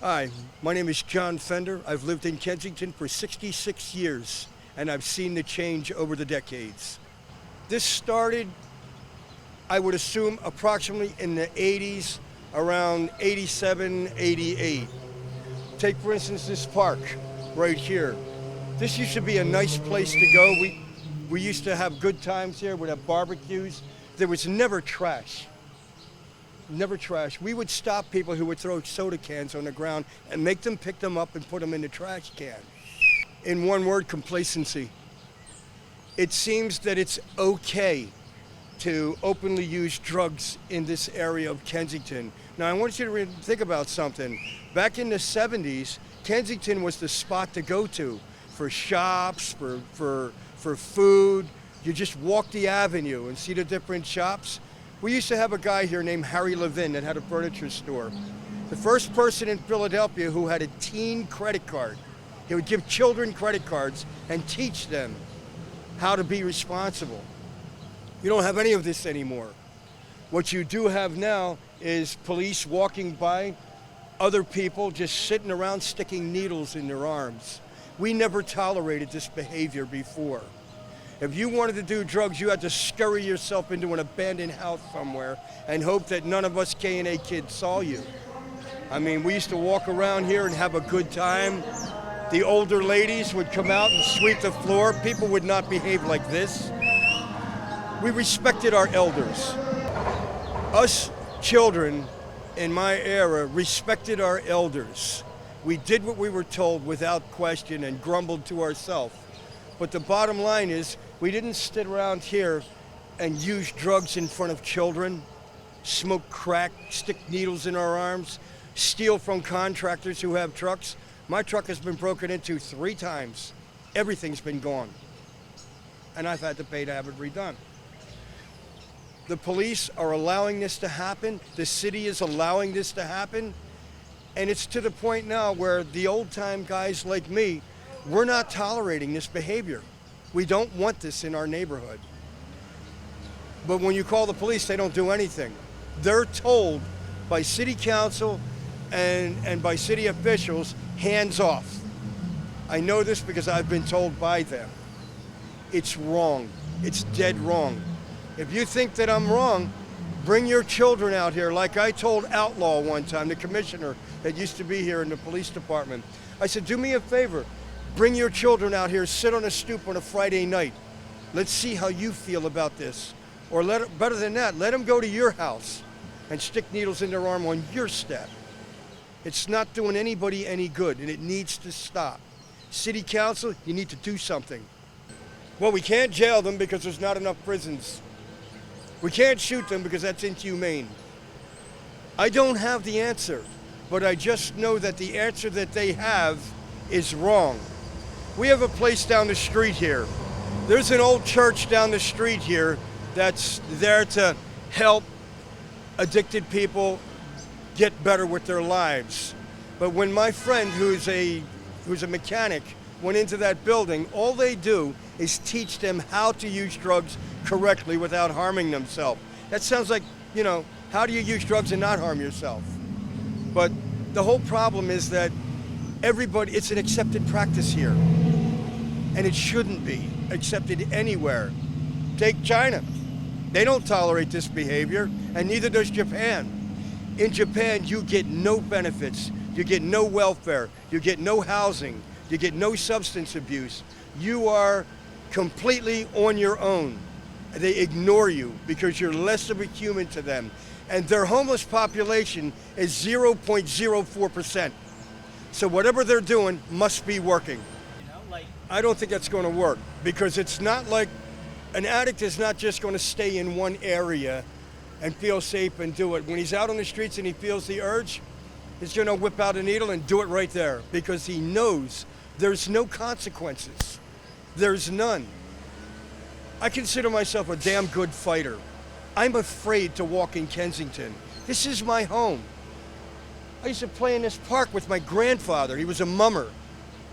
Hi, my name is John Fender. I've lived in Kensington for 66 years, and I've seen the change over the decades. This started, I would assume, approximately in the 80s, around 87, 88. Take, for instance, this park right here. This used to be a nice place to go. We used to have good times here. We'd have barbecues. There was never trash. Never trash. We would stop people who would throw soda cans on the ground and make them pick them up and put them in the trash can. In one word, complacency. It seems that it's okay to openly use drugs in this area of Kensington. Now, I want you to think about something. Back in the 70s, Kensington was the spot to go to for shops, for food. You just walk the avenue and see the different shops. We used to have a guy here named Harry Levin that had a furniture store. The first person in Philadelphia who had a teen credit card. He would give children credit cards and teach them how to be responsible. You don't have any of this anymore. What you do have now is police walking by, other people just sitting around sticking needles in their arms. We never tolerated this behavior before. If you wanted to do drugs, you had to scurry yourself into an abandoned house somewhere and hope that none of us K&A kids saw you. I mean, we used to walk around here and have a good time. The older ladies would come out and sweep the floor. People would not behave like this. We respected our elders. Us children in my era respected our elders. We did what we were told without question and grumbled to ourselves. But the bottom line is, we didn't sit around here and use drugs in front of children, smoke crack, stick needles in our arms, steal from contractors who have trucks. My truck has been broken into 3 times. Everything's been gone. And I've had to pay to have it redone. The police are allowing this to happen. The city is allowing this to happen. And it's to the point now where the old-time guys like me, we're not tolerating this behavior. We don't want this in our neighborhood. But when you call the police, they don't do anything. They're told by city council and by city officials, hands off. I know this because I've been told by them. It's wrong. It's dead wrong. If you think that I'm wrong, bring your children out here. Like I told Outlaw one time, the commissioner that used to be here in the police department. I said, do me a favor. Bring your children out here, sit on a stoop on a Friday night. Let's see how you feel about this. Or better than that, let them go to your house and stick needles in their arm on your step. It's not doing anybody any good, and it needs to stop. City council, you need to do something. Well, we can't jail them because there's not enough prisons. We can't shoot them because that's inhumane. I don't have the answer, but I just know that the answer that they have is wrong. We have a place down the street here. There's an old church down the street here that's there to help addicted people get better with their lives. But when my friend, who's a mechanic, went into that building, all they do is teach them how to use drugs correctly without harming themselves. That sounds like, how do you use drugs and not harm yourself? But the whole problem is that it's an accepted practice here. And it shouldn't be accepted anywhere. Take China. They don't tolerate this behavior, and neither does Japan. In Japan, you get no benefits. You get no welfare. You get no housing. You get no substance abuse. You are completely on your own. They ignore you because you're less of a human to them. And their homeless population is 0.04%. So whatever they're doing must be working. I don't think that's going to work because it's not like an addict is not just going to stay in one area and feel safe and do it. When he's out on the streets and he feels the urge, he's going to whip out a needle and do it right there because he knows there's no consequences. There's none. I consider myself a damn good fighter. I'm afraid to walk in Kensington. This is my home. I used to play in this park with my grandfather. He was a mummer.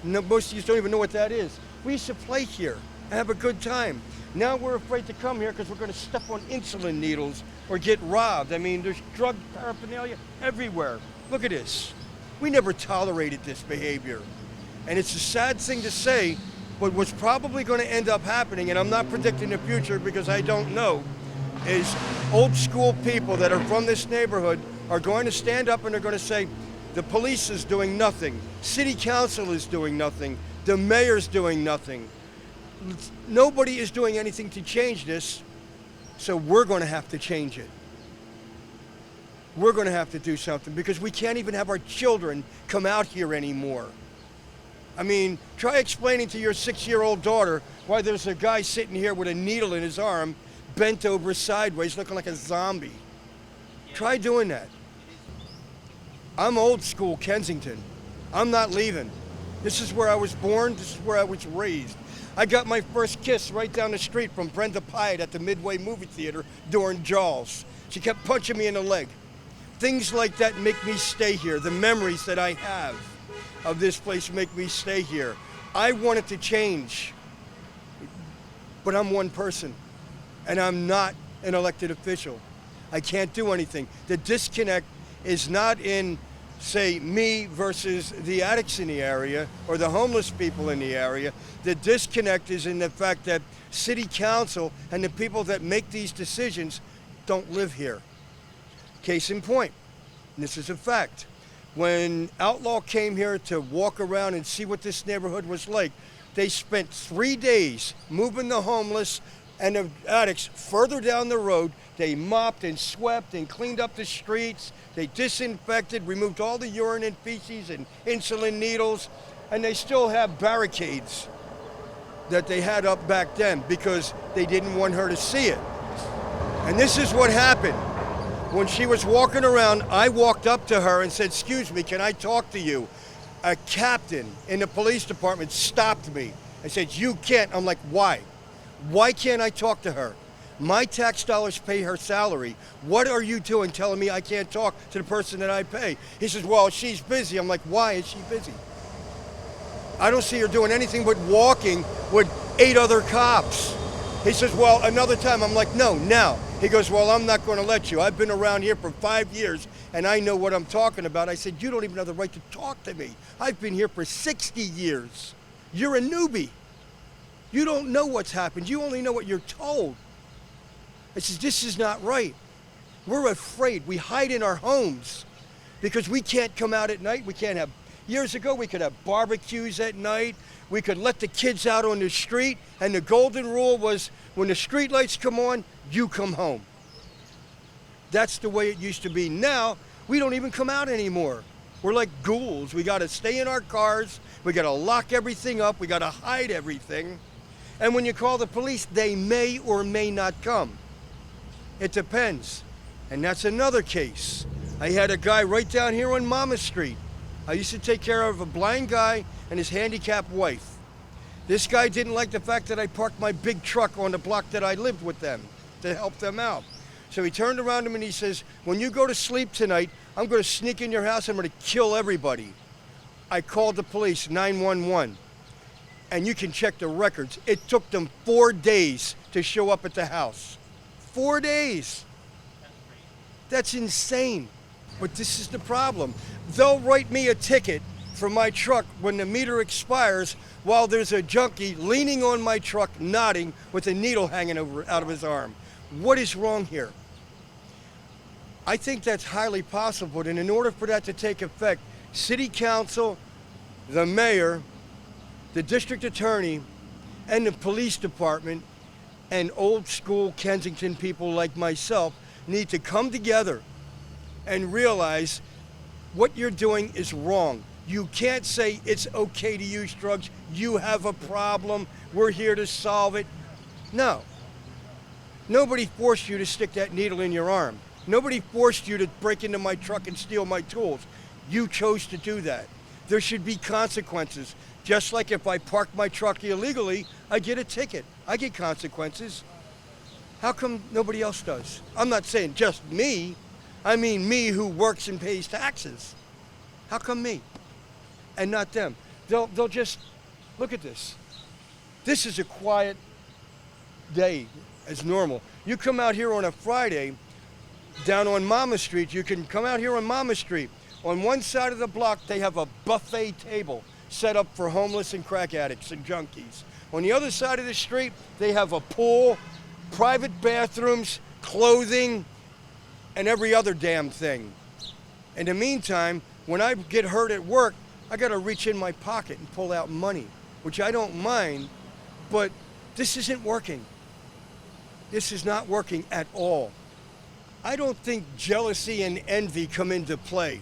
No, most of you don't even know what that is. We used to play here and have a good time. Now we're afraid to come here because we're going to step on insulin needles or get robbed. I mean, there's drug paraphernalia everywhere. Look at this. We never tolerated this behavior. And it's a sad thing to say, but what's probably going to end up happening, and I'm not predicting the future because I don't know, is old school people that are from this neighborhood are going to stand up and they're going to say, the police is doing nothing, city council is doing nothing, the mayor's doing nothing. Nobody is doing anything to change this, so we're going to have to change it. We're going to have to do something because we can't even have our children come out here anymore. I mean, try explaining to your 6-year-old daughter why there's a guy sitting here with a needle in his arm, bent over sideways, looking like a zombie. Try doing that. I'm old school Kensington. I'm not leaving. This is where I was born. This is where I was raised. I got my first kiss right down the street from Brenda Pyatt at the Midway movie theater during Jaws. She kept punching me in the leg. Things like that make me stay here. The memories that I have of this place make me stay here. I want it to change, but I'm one person, and I'm not an elected official. I can't do anything. The disconnect is not in, say, me versus the addicts in the area or the homeless people in the area. The disconnect is in the fact that city council and the people that make these decisions don't live here. Case in point, and this is a fact. When Outlaw came here to walk around and see what this neighborhood was like, they spent 3 days moving the homeless and the addicts further down the road. They mopped and swept and cleaned up the streets. They disinfected, removed all the urine and feces and insulin needles, and they still have barricades that they had up back then because they didn't want her to see it. And this is what happened. When she was walking around, I walked up to her and said, "Excuse me, can I talk to you?" A captain in the police department stopped me and said, "You can't." I'm like, "Why? Why can't I talk to her? My tax dollars pay her salary. What are you doing telling me I can't talk to the person that I pay?" He says, "Well, she's busy." I'm like, "Why is she busy?" I don't see her doing anything but walking with 8 other cops. He says, "Well, another time." I'm like, "No, now." He goes, "Well, I'm not going to let you. I've been around here for 5 years, and I know what I'm talking about." I said, "You don't even have the right to talk to me. I've been here for 60 years. You're a newbie. You don't know what's happened. You only know what you're told." I says, "This is not right. We're afraid. We hide in our homes because we can't come out at night. We can't have." Years ago, we could have barbecues at night. We could let the kids out on the street, and the golden rule was when the street lights come on, you come home. That's the way it used to be. Now, we don't even come out anymore. We're like ghouls. We got to stay in our cars. We got to lock everything up. We got to hide everything. And when you call the police, they may or may not come. It depends. And that's another case. I had a guy right down here on Mama Street. I used to take care of a blind guy and his handicapped wife. This guy didn't like the fact that I parked my big truck on the block that I lived with them to help them out. So he turned around to me and he says, "When you go to sleep tonight, I'm going to sneak in your house. I'm going to kill everybody." I called the police, 911, and you can check the records. It took them 4 days to show up at the house. 4 days. That's insane. But this is the problem. They'll write me a ticket for my truck when the meter expires while there's a junkie leaning on my truck, nodding with a needle hanging out of his arm. What is wrong here? I think that's highly possible, and in order for that to take effect, city council, the mayor, the district attorney, and the police department, and old school Kensington people like myself need to come together and realize what you're doing is wrong. You can't say it's okay to use drugs. You have a problem. We're here to solve it. No. Nobody forced you to stick that needle in your arm. Nobody forced you to break into my truck and steal my tools. You chose to do that. There should be consequences. Just like if I park my truck illegally, I get a ticket. I get consequences. How come nobody else does? I'm not saying just me. I mean me who works and pays taxes. How come me and not them? They'll just, look at this. This is a quiet day as normal. You come out here on a Friday, down on Mama Street, you can come out here on Mama Street. On one side of the block, they have a buffet table set up for homeless and crack addicts and junkies. On the other side of the street, they have a pool, private bathrooms, clothing, and every other damn thing. In the meantime, when I get hurt at work, I gotta reach in my pocket and pull out money, which I don't mind, but this isn't working. This is not working at all. I don't think jealousy and envy come into play.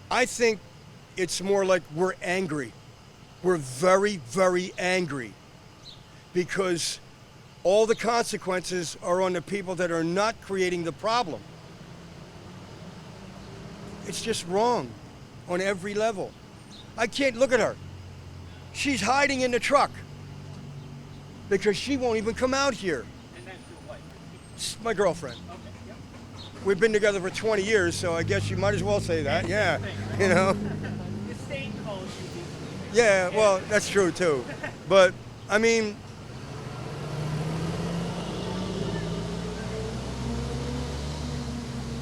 I think it's more like we're angry. We're very, very angry because all the consequences are on the people that are not creating the problem. It's just wrong on every level. I can't look at her. She's hiding in the truck because she won't even come out here. And that's your wife? It's my girlfriend. Okay, yep. We've been together for 20 years, so I guess you might as well say that. Yeah, you know. The state calls you. Yeah, well, that's true too. But, I mean,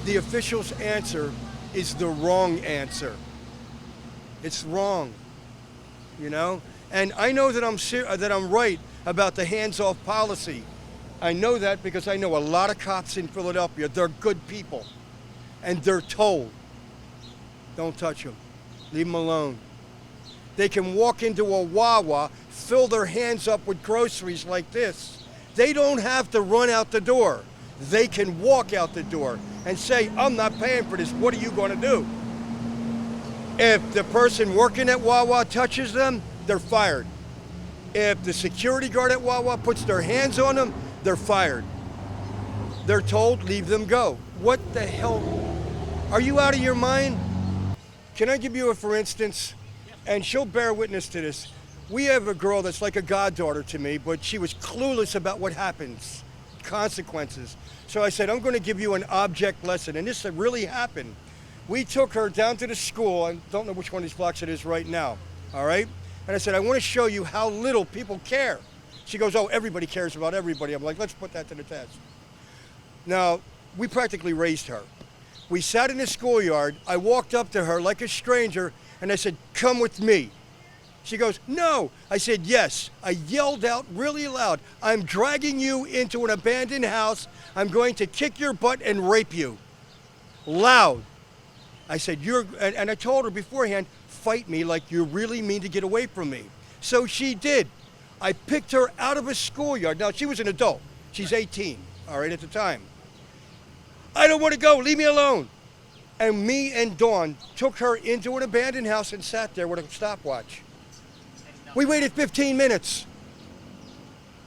the official's answer is the wrong answer. It's wrong, you know? And I know that I'm right about the hands-off policy. I know that because I know a lot of cops in Philadelphia. They're good people, and they're told, don't touch them, leave them alone. They can walk into a Wawa, fill their hands up with groceries like this. They don't have to run out the door. They can walk out the door and say, I'm not paying for this, what are you gonna do? If the person working at Wawa touches them, they're fired. If the security guard at Wawa puts their hands on them, they're fired. They're told, leave them go. What the hell? Are you out of your mind? Can I give you a for instance? And she'll bear witness to this. We have a girl that's like a goddaughter to me, but she was clueless about what happens, consequences. So I said, I'm going to give you an object lesson, and this really happened. We took her down to the school, I don't know which one of these blocks it is right now, all right? And I said, I want to show you how little people care. She goes, oh, everybody cares about everybody. I'm like, let's put that to the test. Now, we practically raised her. We sat in the schoolyard. I walked up to her like a stranger, and I said, come with me. She goes, no. I said, yes. I yelled out really loud, I'm dragging you into an abandoned house. I'm going to kick your butt and rape you. Loud. I said, and I told her beforehand, fight me like you really mean to get away from me. So she did. I picked her out of a schoolyard. Now, she was an adult. She's 18, all right, at the time. I don't want to go, leave me alone. And me and Dawn took her into an abandoned house and sat there with a stopwatch. We waited 15 minutes.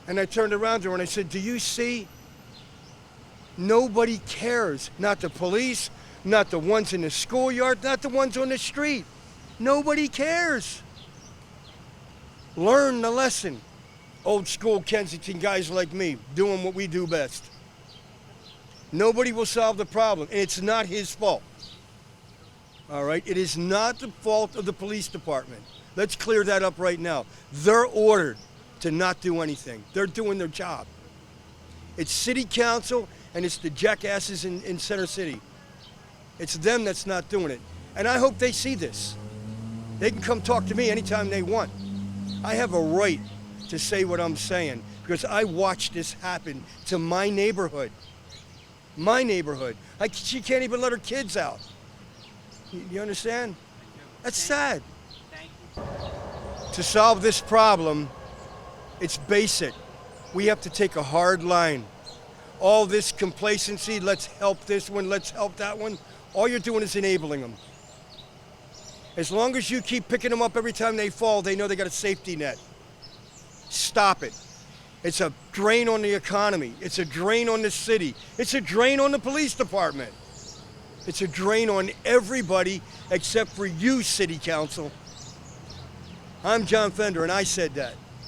And I turned around to her and I said, do you see? Nobody cares. Not the police, not the ones in the schoolyard, not the ones on the street. Nobody cares. Learn the lesson. Old school Kensington guys like me, doing what we do best. Nobody will solve the problem, and it's not his fault. All right? It is not the fault of the police department. Let's clear that up right now. They're ordered to not do anything. They're doing their job. It's city council, and it's the jackasses in Center City. It's them that's not doing it. And I hope they see this. They can come talk to me anytime they want. I have a right to say what I'm saying because I watched this happen to my neighborhood. My neighborhood. She can't even let her kids out. You understand? That's sad. To solve this problem, it's basic. We have to take a hard line. All this complacency, let's help this one, let's help that one, all you're doing is enabling them. As long as you keep picking them up every time they fall, they know they got a safety net. Stop it. It's a drain on the economy. It's a drain on the city. It's a drain on the police department. It's a drain on everybody except for you, City Council. I'm John Fender, and I said that.